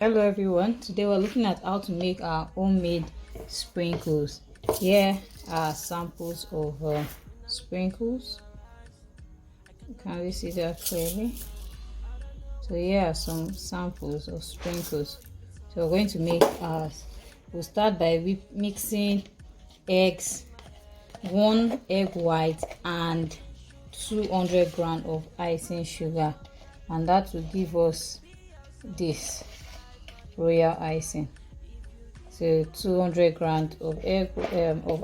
Hello everyone, today we're looking at how to make our homemade sprinkles. Here are samples of sprinkles. Can we see that clearly? So here are some samples of sprinkles. So we're going to make ours. We'll start by mixing eggs, 1 egg white and 200 grams of icing sugar, and that will give us this royal icing. So 200 grams of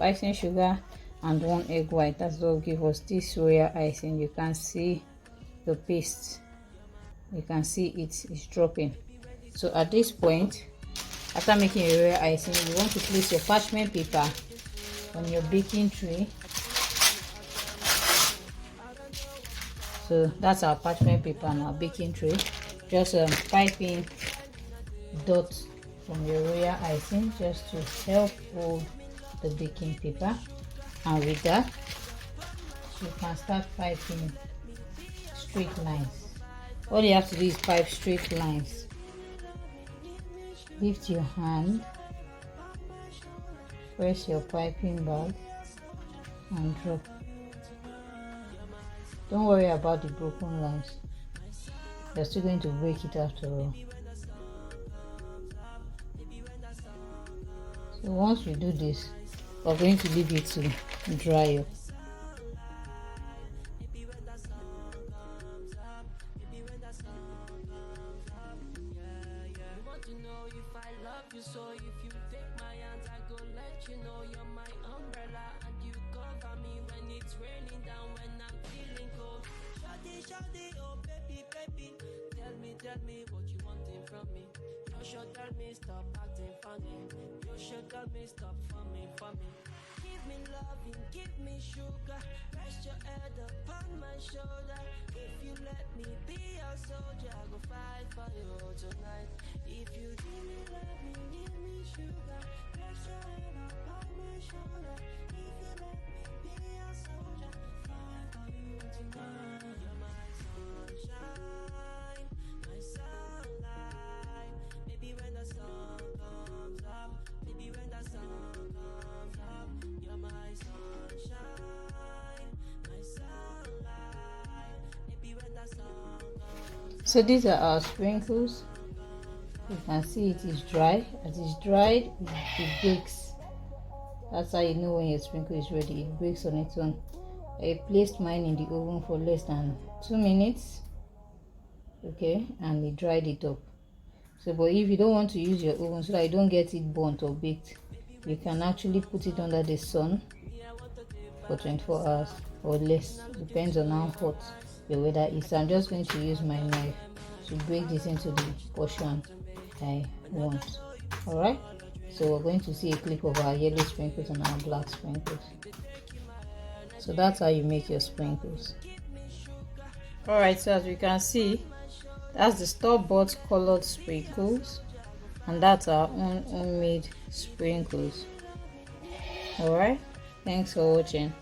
icing sugar and 1 egg white. That's what will give us this royal icing. You can see the paste. You can see it is dropping. So at this point, after making a royal icing, you want to place your parchment paper on your baking tray. So that's our parchment paper and our baking tray. Just pipe in dots from your royal icing just to help hold the baking paper, and with that you can start piping straight lines. All you have to do is pipe straight lines. Lift your hand, press your piping bag and drop. Don't worry about the broken lines, you're still going to break it after all. So once we do this, we're going to leave it to dry up. Tell me what you wanting from me. You should tell me stop acting funny. You should tell me stop forming for me. Give me loving, give me sugar. Rest your head upon my shoulder. If you let me be your soldier, I go fight for you tonight. If you give me loving, give me sugar. Rest your head upon my shoulder. If you let me be your soldier, fight for you tonight. You're my sunshine, my sunlight. Maybe when the sun comes up, maybe when the sun comes up, you're my sunshine, my sunlight. Maybe when the sun comes up. So these are our sprinkles. You can see it is dry. As it's dried, it breaks. That's how you know when your sprinkle is ready. It breaks on its own. I placed mine in the oven for less than 2 minutes. Okay, and it dried it up. So but if you don't want to use your oven so that you don't get it burnt or baked, you can actually put it under the sun for 24 hours or less, depends on how hot the weather is. So I'm just going to use my knife to break this into the portion I want. All right, so we're going to see a clip of our yellow sprinkles and our black sprinkles. So that's how you make your sprinkles. All right, so as we can see, that's the store-bought colored sprinkles, and that's our own homemade sprinkles. All right, thanks for watching.